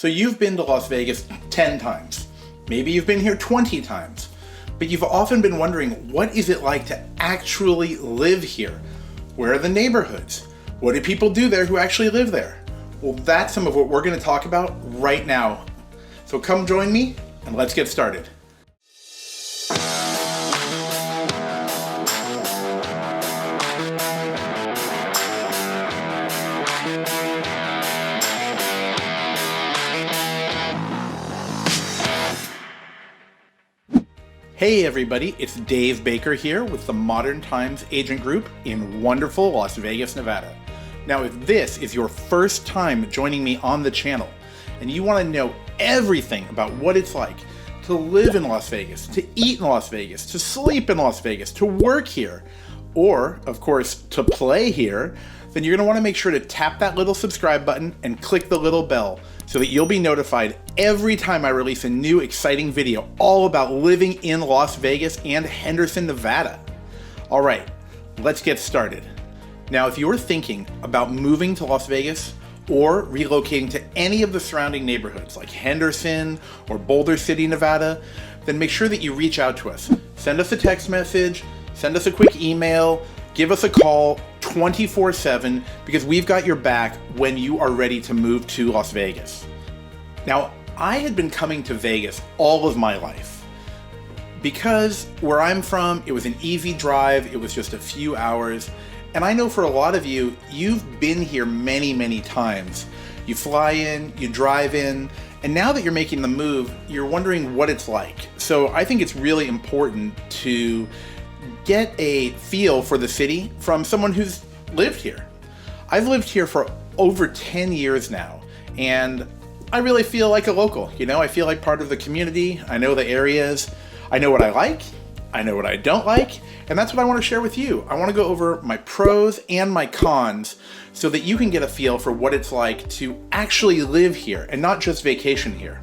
So you've been to Las Vegas 10 times. Maybe you've been here 20 times. But you've often been wondering, what is it like to actually live here? Where are the neighborhoods? What do people do there who actually live there? Well, that's some of what we're going to talk about right now. So come join me and let's get started. Hey everybody, it's Dave Baker here with the Modern Times Agent Group in wonderful Las Vegas, Nevada. Now, if this is your first time joining me on the channel and you want to know everything about what it's like to live in Las Vegas, to eat in Las Vegas, to sleep in Las Vegas, to work here, or of course to play here, then you're going to want to make sure to tap that little subscribe button and click the little bell so that you'll be notified every time I release a new exciting video all about living in Las Vegas and Henderson, Nevada. All right, let's get started. Now, if you're thinking about moving to Las Vegas or relocating to any of the surrounding neighborhoods like Henderson or Boulder City, Nevada, then make sure that you reach out to us. Send us a text message, send us a quick email, give us a call 24/7 because we've got your back when you are ready to move to Las Vegas. Now, I had been coming to Vegas all of my life because where I'm from, it was an easy drive. It was just a few hours. And I know for a lot of you, you've been here many, many times. You fly in, you drive in, and now that you're making the move, you're wondering what it's like. So I think it's really important to get a feel for the city from someone who's lived here. I've lived here for over 10 years now, and I really feel like a local. You know, I feel like part of the community. I know the areas. I know what I like. I know what I don't like. And that's what I want to share with you. I want to go over my pros and my cons so that you can get a feel for what it's like to actually live here and not just vacation here.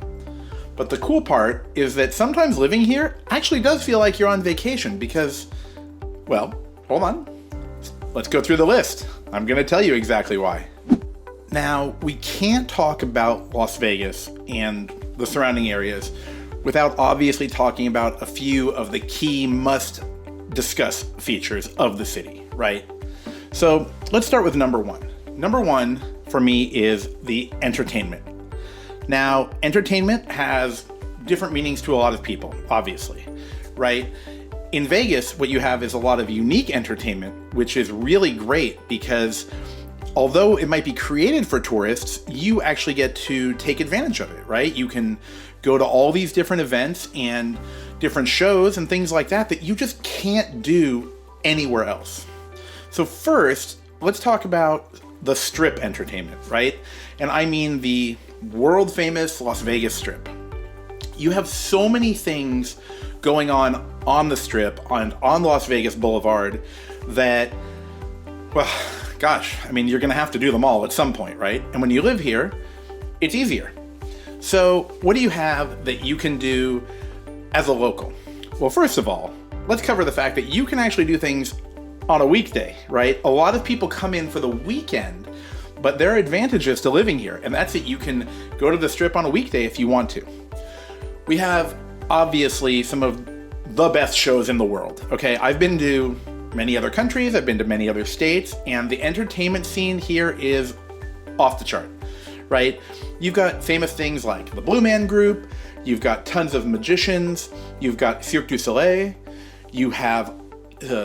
But the cool part is that sometimes living here actually does feel like you're on vacation because, well, hold on. Let's go through the list. I'm going to tell you exactly why. Now, we can't talk about Las Vegas and the surrounding areas without obviously talking about a few of the key must-discuss features of the city, right? So let's start with number one. Number one for me is the entertainment. Now, entertainment has different meanings to a lot of people, obviously, right? In Vegas, what you have is a lot of unique entertainment, which is really great because although it might be created for tourists, you actually get to take advantage of it, right? You can go to all these different events and different shows and things like that that you just can't do anywhere else. So first, let's talk about the Strip entertainment, right? And I mean the world famous Las Vegas Strip. You have so many things going on the Strip, on Las Vegas Boulevard that, well, gosh, I mean, you're gonna have to do them all at some point, right? And when you live here, it's easier. So what do you have that you can do as a local? Well, first of all, let's cover the fact that you can actually do things on a weekday, right? A lot of people come in for the weekend, but there are advantages to living here, and that's that you can go to the Strip on a weekday if you want to. We have obviously some of the best shows in the world, okay? I've been to many other countries, I've been to many other states, and the entertainment scene here is off the chart, right? You've got famous things like the Blue Man Group, you've got tons of magicians, you've got Cirque du Soleil, you have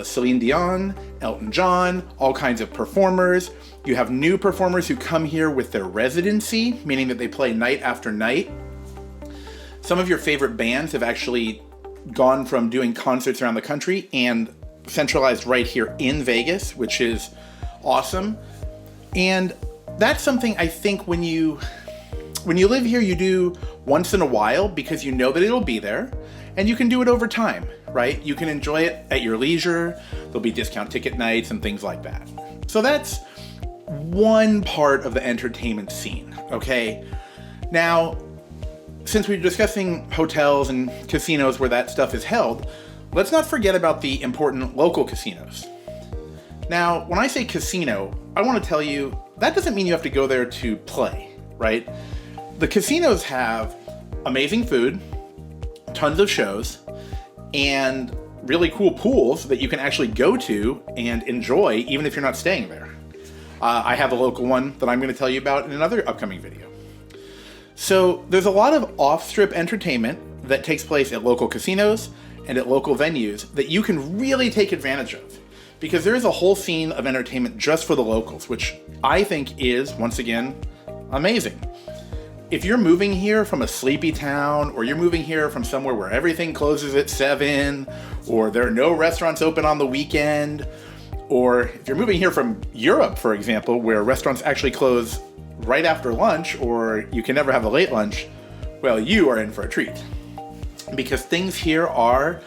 Celine Dion, Elton John, all kinds of performers. You have new performers who come here with their residency, meaning that they play night after night. Some of your favorite bands have actually gone from doing concerts around the country and centralized right here in Vegas, which is awesome. And that's something I think when you live here, you do once in a while because you know that it'll be there and you can do it over time, right? You can enjoy it at your leisure. There'll be discount ticket nights and things like that. So that's one part of the entertainment scene, okay? Now, since we're discussing hotels and casinos where that stuff is held, let's not forget about the important local casinos. Now, when I say casino, I want to tell you that doesn't mean you have to go there to play, right? the casinos have amazing food, tons of shows, and really cool pools that you can actually go to and enjoy even if you're not staying there. I have a local one that I'm going to tell you about in another upcoming video. So there's a lot of off-strip entertainment that takes place at local casinos and at local venues that you can really take advantage of, because there is a whole scene of entertainment just for the locals, which I think is, once again, amazing. If you're moving here from a sleepy town, or you're moving here from somewhere where everything closes at 7, or there are no restaurants open on the weekend, or if you're moving here from Europe, for example, where restaurants actually close right after lunch, or you can never have a late lunch, well, you are in for a treat. Because things here are,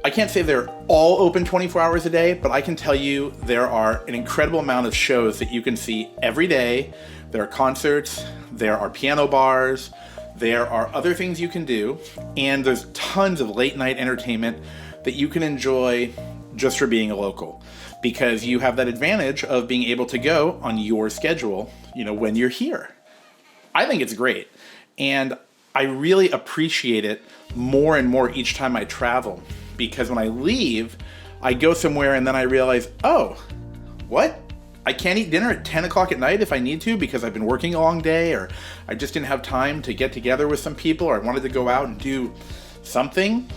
I can't say they're all open 24 hours a day, but I can tell you there are an incredible amount of shows that you can see every day. There are concerts, there are piano bars, there are other things you can do, and there's tons of late night entertainment that you can enjoy just for being a local, because you have that advantage of being able to go on your schedule, when you're here. I think it's great, and I really appreciate it more and more each time I travel, because when I leave, I go somewhere and then I realize, oh, what? I can't eat dinner at 10 o'clock at night if I need to because I've been working a long day, or I just didn't have time to get together with some people, or I wanted to go out and do something.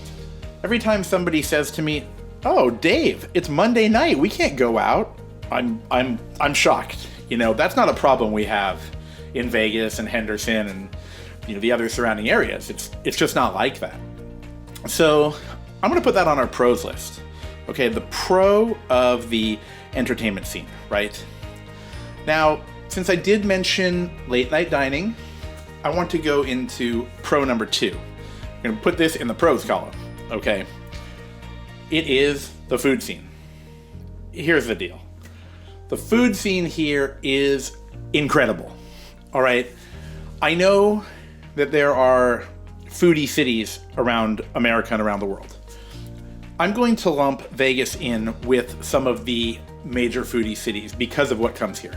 Every time somebody says to me, "Oh, Dave, it's Monday night, we can't go out," I'm shocked. That's not a problem we have in Vegas and Henderson and the other surrounding areas. It's just not like that. So I'm going to put that on our pros list. Okay, the pro of the entertainment scene, right? Now, since I did mention late night dining, I want to go into pro number 2. I'm going to put this in the pros column, okay? It is the food scene. Here's the deal. The food scene here is incredible, all right? I know that there are foodie cities around America and around the world. I'm going to lump Vegas in with some of the major foodie cities because of what comes here.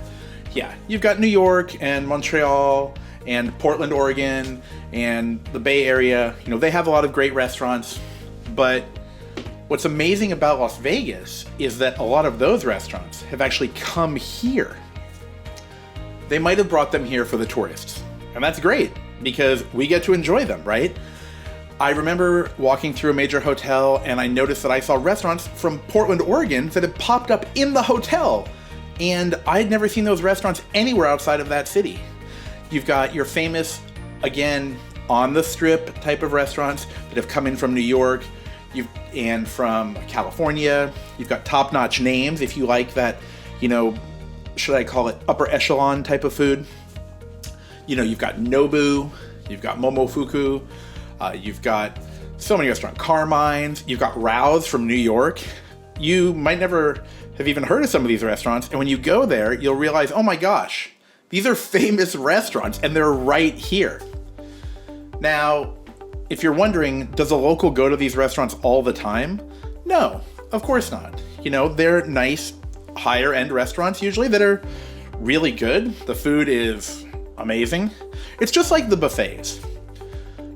Yeah, you've got New York and Montreal and Portland, Oregon, and the Bay Area. They have a lot of great restaurants, but what's amazing about Las Vegas is that a lot of those restaurants have actually come here. They might have brought them here for the tourists, and that's great because we get to enjoy them, right? I remember walking through a major hotel and I noticed that I saw restaurants from Portland, Oregon that had popped up in the hotel, and I had never seen those restaurants anywhere outside of that city. You've got your famous, again, on the strip type of restaurants that have come in from New York and from California. You've got top-notch names if you like that, should I call it upper echelon type of food. You've got Nobu, you've got Momofuku, you've got so many restaurants, Carmine's, you've got Rhodes from New York. You might never have even heard of some of these restaurants, and when you go there, you'll realize, oh my gosh, these are famous restaurants, and they're right here. Now, if you're wondering, does a local go to these restaurants all the time? No, of course not. They're nice, higher-end restaurants usually that are really good. The food is amazing. It's just like the buffets.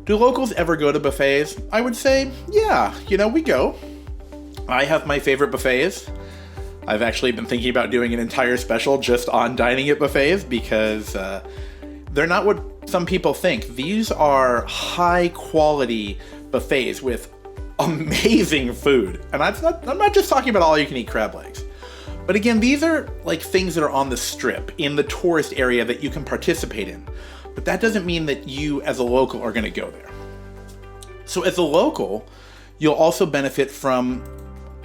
Do locals ever go to buffets? I would say, yeah, we go. I have my favorite buffets. I've actually been thinking about doing an entire special just on dining at buffets because they're not what some people think. These are high quality buffets with amazing food. And I'm not just talking about all you can eat crab legs. But again, these are like things that are on the strip in the tourist area that you can participate in. But that doesn't mean that you as a local are going to go there. So as a local, you'll also benefit from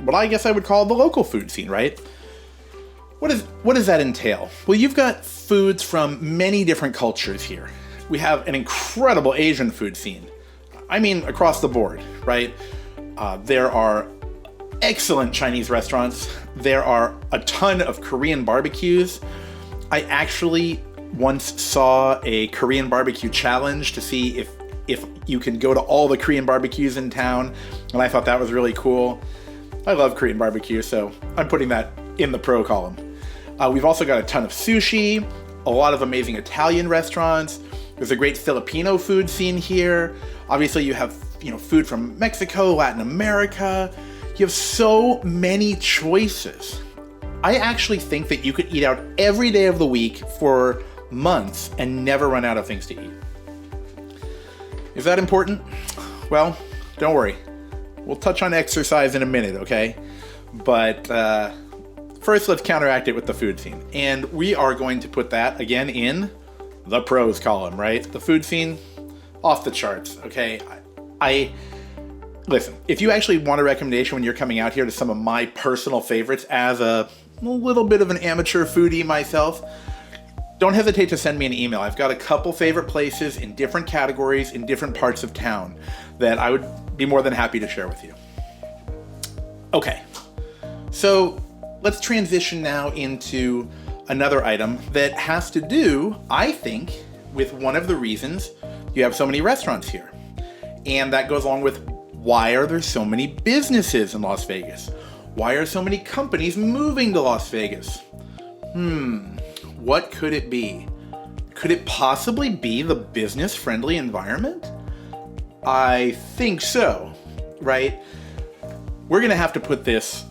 what I guess I would call the local food scene, right? What does that entail? Well, you've got foods from many different cultures here. We have an incredible Asian food scene. I mean, across the board, right? There are excellent Chinese restaurants. There are a ton of Korean barbecues. I actually once saw a Korean barbecue challenge to see if you can go to all the Korean barbecues in town, and I thought that was really cool. I love Korean barbecue, so I'm putting that in the pro column. We've also got a ton of sushi, a lot of amazing Italian restaurants. There's a great Filipino food scene here. Obviously you have, food from Mexico, Latin America. You have so many choices. I actually think that you could eat out every day of the week for months and never run out of things to eat. Is that important? Well, don't worry. We'll touch on exercise in a minute, okay? But first, let's counteract it with the food scene. And we are going to put that, again, in the pros column, right? The food scene, off the charts, okay? Listen, if you actually want a recommendation when you're coming out here to some of my personal favorites as a little bit of an amateur foodie myself, don't hesitate to send me an email. I've got a couple favorite places in different categories in different parts of town that I would be more than happy to share with you. Okay, so let's transition now into another item that has to do, I think, with one of the reasons you have so many restaurants here. And that goes along with, why are there so many businesses in Las Vegas? Why are so many companies moving to Las Vegas? What could it be? Could it possibly be the business-friendly environment? I think so, right? We're gonna have to put this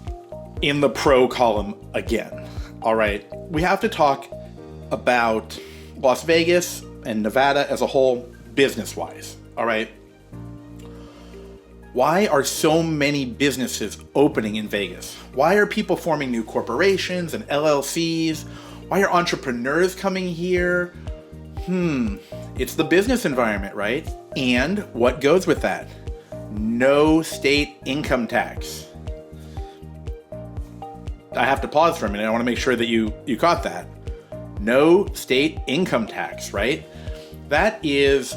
in the pro column again, all right? We have to talk about Las Vegas and Nevada as a whole, business-wise, all right? Why are so many businesses opening in Vegas? Why are people forming new corporations and LLCs? Why are entrepreneurs coming here? It's the business environment, right? And what goes with that? No state income tax. I have to pause for a minute. I want to make sure that you caught that. No state income tax, right? That is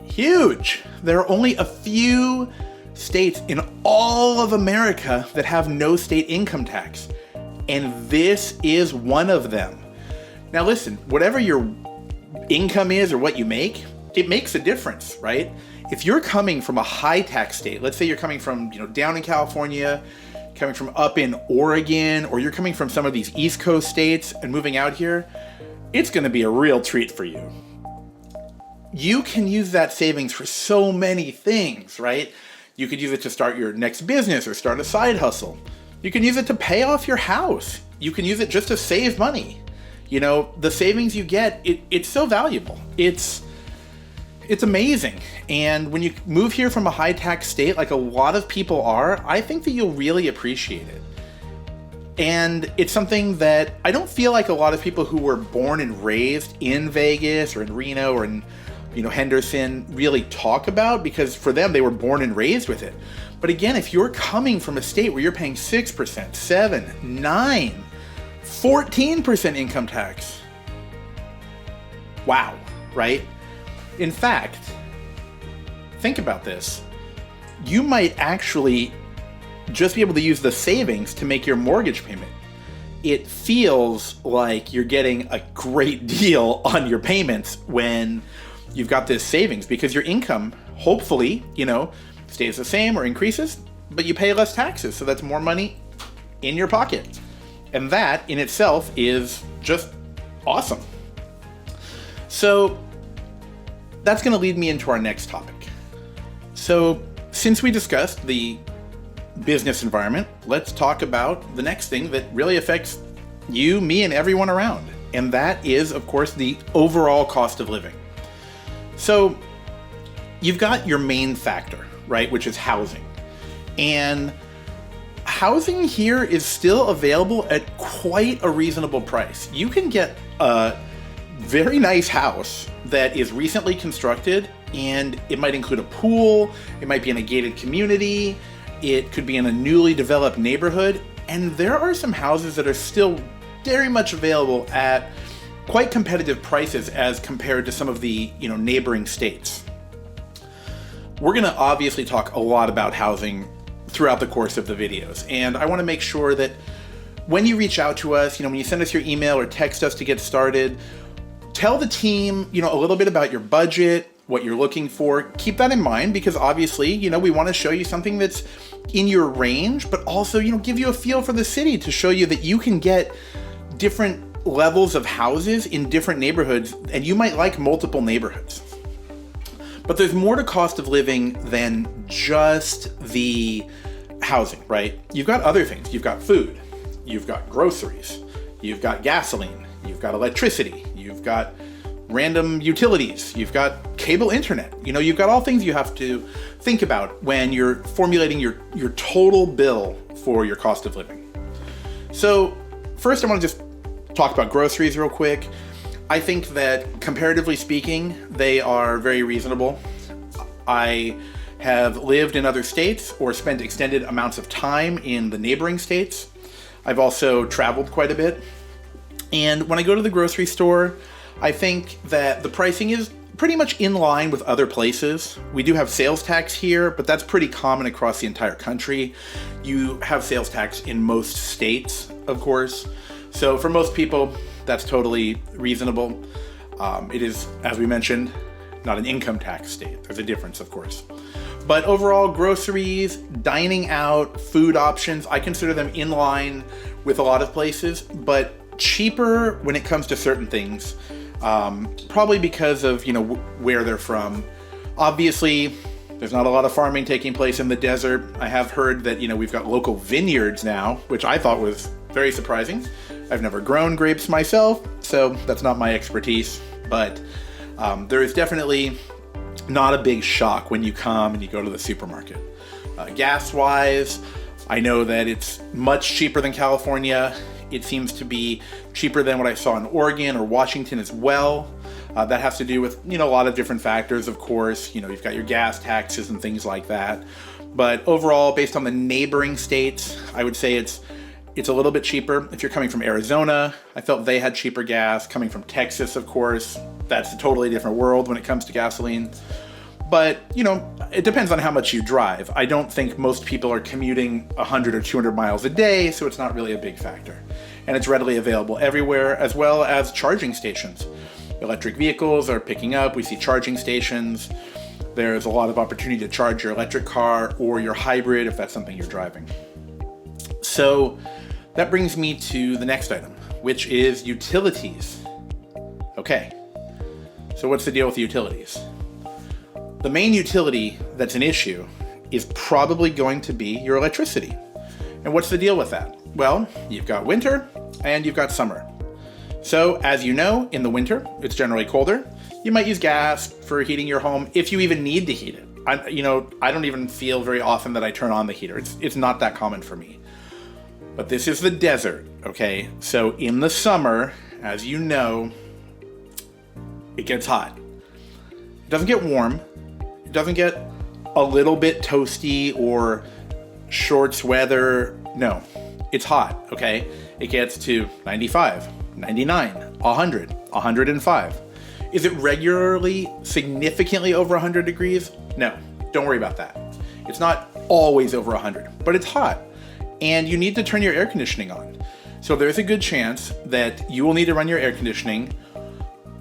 huge. There are only a few states in all of America that have no state income tax. And this is one of them. Now listen, whatever your income is or what you make, it makes a difference, right? If you're coming from a high tax state, let's say you're coming from, down in California, coming from up in Oregon, or you're coming from some of these East Coast states and moving out here, it's going to be a real treat for you. You can use that savings for so many things, right? You could use it to start your next business or start a side hustle. You can use it to pay off your house. You can use it just to save money. The savings you get, it's so valuable. It's amazing. And when you move here from a high tax state, like a lot of people are, I think that you'll really appreciate it. And it's something that I don't feel like a lot of people who were born and raised in Vegas or in Reno or in Henderson really talk about, because for them, they were born and raised with it. But again, if you're coming from a state where you're paying 6%, 7%, 9%, 14% income tax, wow, right? In fact, think about this. You might actually just be able to use the savings to make your mortgage payment. It feels like you're getting a great deal on your payments when you've got this savings, because your income, hopefully, stays the same or increases, but you pay less taxes. So that's more money in your pocket. And that in itself is just awesome. So that's going to lead me into our next topic. So since we discussed the business environment, let's talk about the next thing that really affects you, me, and everyone around. And that is, of course, the overall cost of living. So you've got your main factor, right, which is housing. And housing here is still available at quite a reasonable price. You can get a very nice house that is recently constructed, and it might include a pool, it might be in a gated community, it could be in a newly developed neighborhood, and there are some houses that are still very much available at quite competitive prices as compared to some of the neighboring states. We're going to obviously talk a lot about housing throughout the course of the videos, and I want to make sure that when you reach out to us, when you send us your email or text us to get started, tell the team a little bit about your budget, what you're looking for. Keep that in mind, because obviously we want to show you something that's in your range, but also give you a feel for the city, to show you that you can get different levels of houses in different neighborhoods, and you might like multiple neighborhoods. But there's more to cost of living than just the housing, right? You've got other things. You've got food, you've got groceries, you've got gasoline, you've got electricity, you've got random utilities, you've got cable internet. You've got all things you have to think about when you're formulating your total bill for your cost of living. So first I want to just talk about groceries real quick. I think that comparatively speaking, they are very reasonable. I have lived in other states or spent extended amounts of time in the neighboring states. I've also traveled quite a bit. And when I go to the grocery store, I think that the pricing is pretty much in line with other places. We do have sales tax here, but that's pretty common across the entire country. You have sales tax in most states, of course. So for most people, that's totally reasonable. It is, as we mentioned, not an income tax state. There's a difference, of course. But overall, groceries, dining out, food options, I consider them in line with a lot of places, but cheaper when it comes to certain things. Probably because of, where they're from. Obviously, there's not a lot of farming taking place in the desert. I have heard that, we've got local vineyards now, which I thought was very surprising. I've never grown grapes myself, so that's not my expertise, but there is definitely not a big shock when you come and you go to the supermarket. Gas-wise, I know that it's much cheaper than California. It seems to be cheaper than what I saw in Oregon or Washington as well. That has to do with, a lot of different factors, of course. You've got your gas taxes and things like that. But overall, based on the neighboring states, I would say it's a little bit cheaper. If you're coming from Arizona, I felt they had cheaper gas. Coming from Texas, of course, that's a totally different world when it comes to gasoline. But, it depends on how much you drive. I don't think most people are commuting 100 or 200 miles a day, so it's not really a big factor. And it's readily available everywhere, as well as charging stations. Electric vehicles are picking up. We see charging stations. There's a lot of opportunity to charge your electric car or your hybrid if that's something you're driving. So that brings me to the next item, which is utilities. Okay, so what's the deal with utilities? The main utility that's an issue is probably going to be your electricity. And what's the deal with that? Well, you've got winter and you've got summer. So as you know, in the winter, it's generally colder. You might use gas for heating your home if you even need to heat it. I don't even feel very often that I turn on the heater. It's not that common for me. But this is the desert, okay? So in the summer, as you know, it gets hot. It doesn't get warm. It doesn't get a little bit toasty or shorts weather. No, it's hot, okay? It gets to 95, 99, 100, 105. Is it regularly significantly over 100 degrees? No, don't worry about that. It's not always over 100, but it's hot. And you need to turn your air conditioning on. So there's a good chance that you will need to run your air conditioning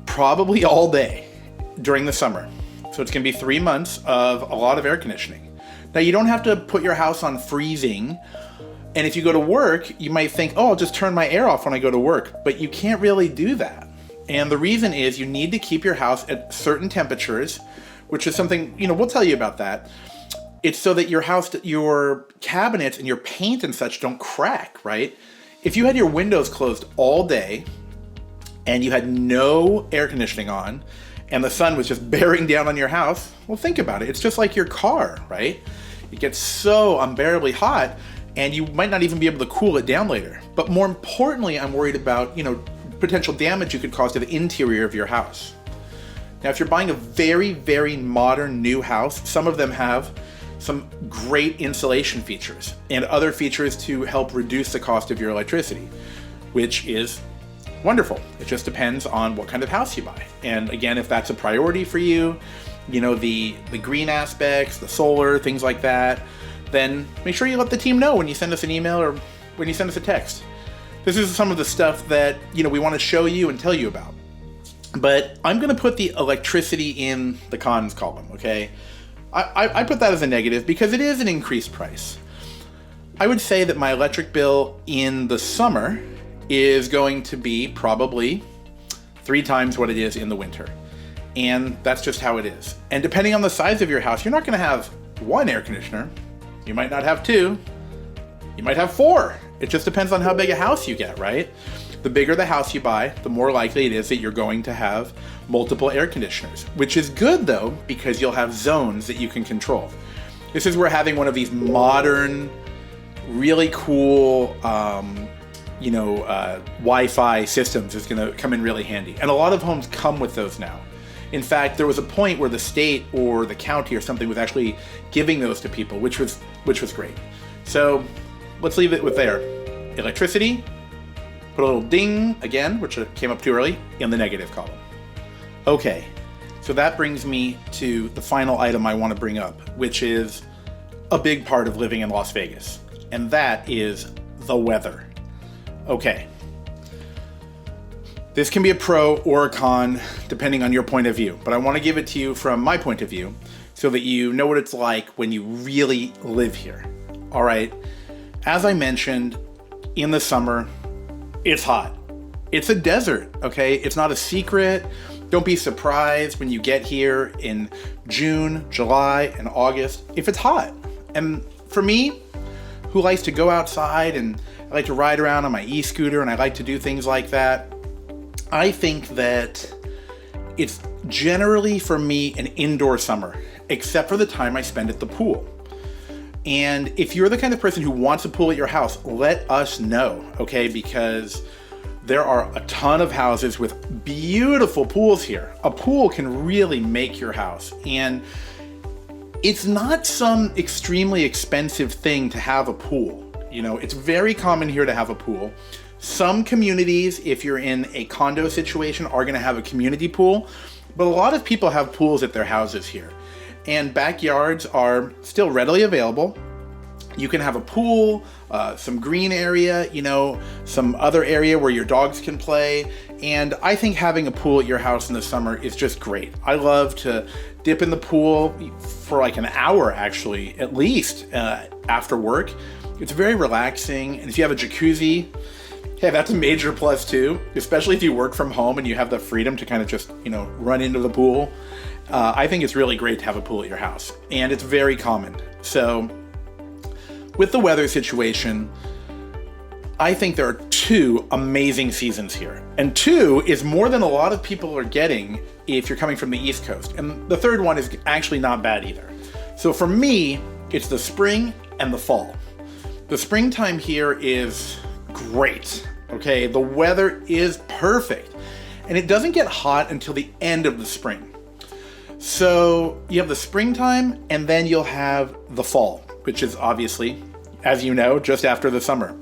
probably all day during the summer. So it's gonna be 3 months of a lot of air conditioning. Now you don't have to put your house on freezing. And if you go to work, you might think, oh, I'll just turn my air off when I go to work. But you can't really do that. And the reason is you need to keep your house at certain temperatures, which is something, we'll tell you about that. It's so that your house, your cabinets and your paint and such don't crack, right? If you had your windows closed all day and you had no air conditioning on and the sun was just bearing down on your house, well, think about it. It's just like your car, right? It gets so unbearably hot and you might not even be able to cool it down later. But more importantly, I'm worried about, potential damage you could cause to the interior of your house. Now, if you're buying a very, very modern new house, some of them have some great insulation features and other features to help reduce the cost of your electricity, which is wonderful. It just depends on what kind of house you buy. And again, if that's a priority for you, the green aspects, the solar, things like that, then make sure you let the team know when you send us an email or when you send us a text. This is some of the stuff that, we want to show you and tell you about. But I'm going to put the electricity in the cons column, okay? I put that as a negative because it is an increased price. I would say that my electric bill in the summer is going to be probably 3 times what it is in the winter. And that's just how it is. And depending on the size of your house, you're not going to have 1 air conditioner. You might not have 2. You might have 4. It just depends on how big a house you get, right? The bigger the house you buy, the more likely it is that you're going to have multiple air conditioners, which is good though, because you'll have zones that you can control. This is where having one of these modern, really cool, Wi-Fi systems is going to come in really handy. And a lot of homes come with those now. In fact, there was a point where the state or the county or something was actually giving those to people, which was great. So let's leave it with there. Electricity, put a little ding again, which came up too early, in the negative column. Okay, so that brings me to the final item I want to bring up, which is a big part of living in Las Vegas, and that is the weather. Okay. This can be a pro or a con, depending on your point of view, but I want to give it to you from my point of view so that you know what it's like when you really live here. All right. As I mentioned, in the summer, it's hot. It's a desert, okay? It's not a secret. Don't be surprised when you get here in June, July, and August if it's hot. And for me, who likes to go outside and I like to ride around on my e-scooter and I like to do things like that, I think that it's generally for me an indoor summer, except for the time I spend at the pool. And if you're the kind of person who wants a pool at your house, let us know, okay? Because there are a ton of houses with beautiful pools here. A pool can really make your house. And it's not some extremely expensive thing to have a pool. You know, it's very common here to have a pool. Some communities, if you're in a condo situation, are going to have a community pool, but a lot of people have pools at their houses here. And backyards are still readily available. You can have a pool, some green area, some other area where your dogs can play. And I think having a pool at your house in the summer is just great. I love to dip in the pool for like an hour, actually, at least after work. It's very relaxing. And if you have a jacuzzi, hey, that's a major plus too, especially if you work from home and you have the freedom to kind of just, run into the pool. I think it's really great to have a pool at your house, and it's very common. So with the weather situation, I think there are 2 amazing seasons here. And 2 is more than a lot of people are getting if you're coming from the East Coast. And the 3rd one is actually not bad either. So for me, it's the spring and the fall. The springtime here is great. Okay, the weather is perfect, and it doesn't get hot until the end of the spring. So you have the springtime, and then you'll have the fall, which is obviously, as you know, just after the summer.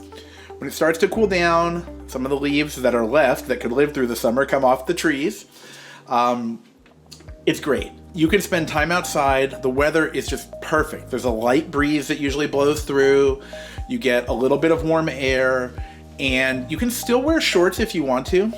When it starts to cool down, some of the leaves that are left that could live through the summer come off the trees. It's great. You can spend time outside. The weather is just perfect. There's a light breeze that usually blows through. You get a little bit of warm air. And you can still wear shorts if you want to.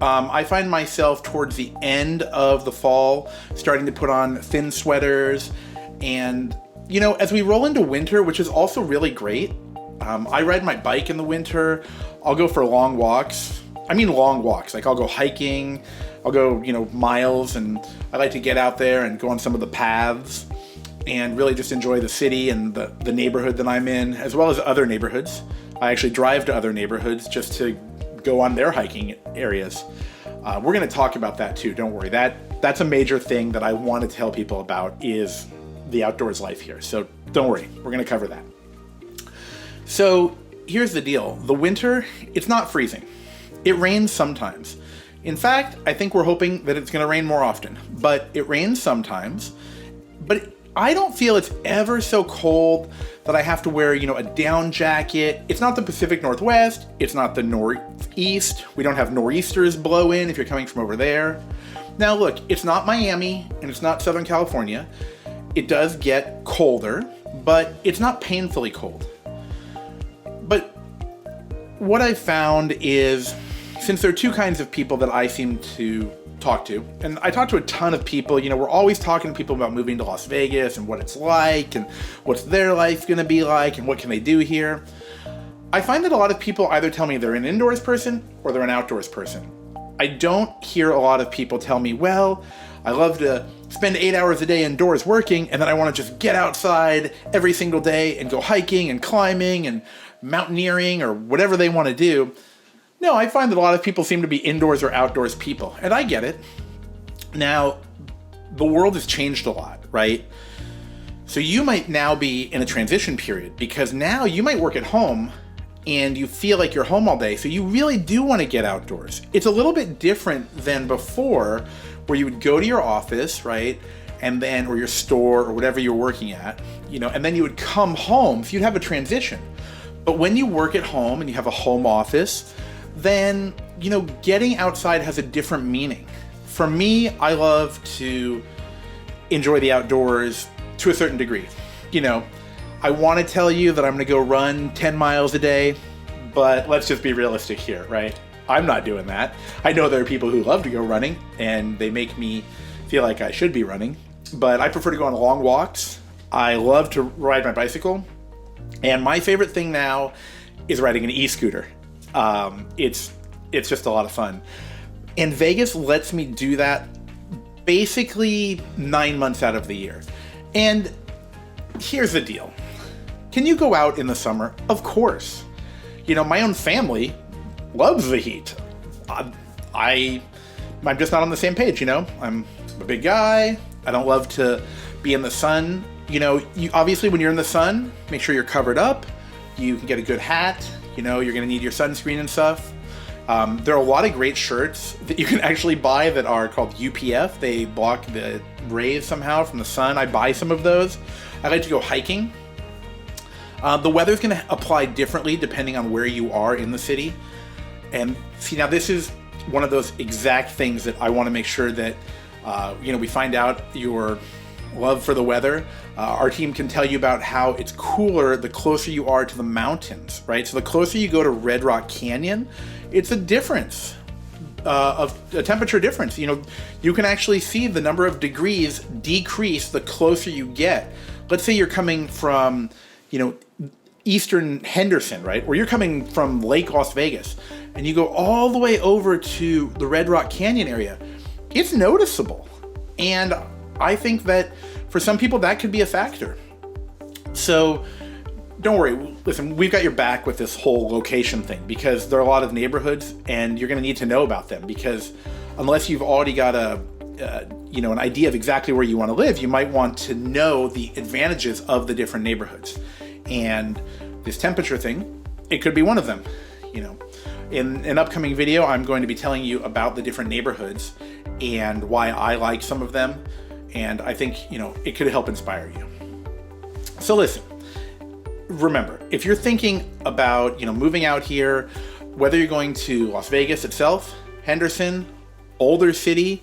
I find myself towards the end of the fall starting to put on thin sweaters. And, as we roll into winter, which is also really great, I ride my bike in the winter. I'll go for long walks. I mean long walks. Like I'll go hiking. I'll go, miles. And I like to get out there and go on some of the paths and really just enjoy the city and the neighborhood that I'm in, as well as other neighborhoods. I actually drive to other neighborhoods just to go on their hiking areas. We're going to talk about that too. Don't worry. That's a major thing that I want to tell people about is the outdoors life here. So don't worry. We're going to cover that. So here's the deal. The winter, it's not freezing. It rains sometimes. In fact, I think we're hoping that it's going to rain more often, but it rains sometimes. But I don't feel it's ever so cold that I have to wear, a down jacket. It's not the Pacific Northwest. It's not the Northeast. We don't have nor'easters blow in if you're coming from over there. Now look, it's not Miami and it's not Southern California. It does get colder, but it's not painfully cold. But what I've found is, since there are 2 kinds of people that I seem to talk to, and I talk to a ton of people, we're always talking to people about moving to Las Vegas and what it's like and what's their life going to be like and what can they do here. I find that a lot of people either tell me they're an indoors person or they're an outdoors person. I don't hear a lot of people tell me, well, I love to spend 8 hours a day indoors working, and then I want to just get outside every single day and go hiking and climbing and mountaineering or whatever they want to do. No, I find that a lot of people seem to be indoors or outdoors people, and I get it. Now, the world has changed a lot, right? So you might now be in a transition period because now you might work at home and you feel like you're home all day, so you really do want to get outdoors. It's a little bit different than before, where you would go to your office, right? And then, or your store or whatever you're working at, and then you would come home, so you'd have a transition. But when you work at home and you have a home office, then, getting outside has a different meaning. For me, I love to enjoy the outdoors to a certain degree. I want to tell you that I'm going to go run 10 miles a day, but let's just be realistic here, right? I'm not doing that. I know there are people who love to go running, and they make me feel like I should be running, but I prefer to go on long walks. I love to ride my bicycle, and my favorite thing now is riding an e-scooter. It's just a lot of fun. And Vegas lets me do that basically 9 months out of the year. And here's the deal. Can you go out in the summer? Of course. My own family loves the heat. I'm just not on the same page, I'm a big guy. I don't love to be in the sun. You obviously, when you're in the sun, make sure you're covered up. You can get a good hat. You're going to need your sunscreen and stuff. There are a lot of great shirts that you can actually buy that are called UPF. They block the rays somehow from the sun. I buy some of those. I like to go hiking. The weather's going to apply differently depending on where you are in the city. And see, now this is one of those exact things that I want to make sure that, we find out your love for the weather. Our team can tell you about how it's cooler the closer you are to the mountains, right? So the closer you go to Red Rock Canyon, it's a difference, of a temperature difference. You can actually see the number of degrees decrease the closer you get. Let's say you're coming from, eastern Henderson, right? Or you're coming from Lake Las Vegas and you go all the way over to the Red Rock Canyon area. It's noticeable. And I think that for some people that could be a factor. So don't worry. Listen, we've got your back with this whole location thing because there are a lot of neighborhoods and you're going to need to know about them because unless you've already got an idea of exactly where you want to live, you might want to know the advantages of the different neighborhoods. And this temperature thing, it could be one of them. In an upcoming video, I'm going to be telling you about the different neighborhoods and why I like some of them. And I think, it could help inspire you. So listen, remember, if you're thinking about, moving out here, whether you're going to Las Vegas itself, Henderson, Boulder City,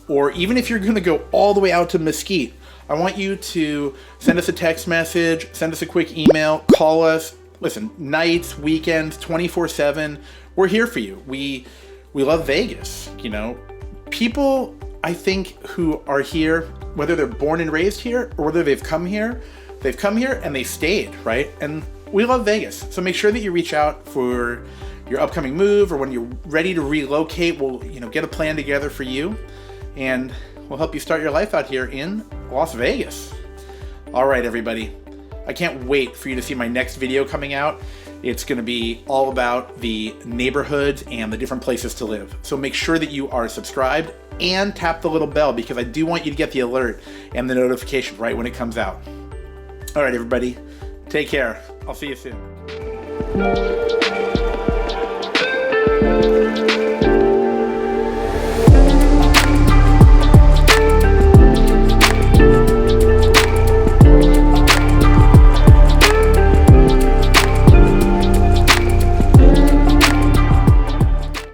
or even if you're going to go all the way out to Mesquite, I want you to send us a text message, send us a quick email, call us. Listen, nights, weekends, 24/7, we're here for you. We love Vegas, People, I think, who are here, whether they're born and raised here or whether they've come here and they stayed, right? And we love Vegas. So make sure that you reach out for your upcoming move or when you're ready to relocate. We'll, get a plan together for you and we'll help you start your life out here in Las Vegas. All right, everybody. I can't wait for you to see my next video coming out. It's going to be all about the neighborhoods and the different places to live. So make sure that you are subscribed and tap the little bell because I do want you to get the alert and the notification right when it comes out. All right, everybody. Take care. I'll see you soon.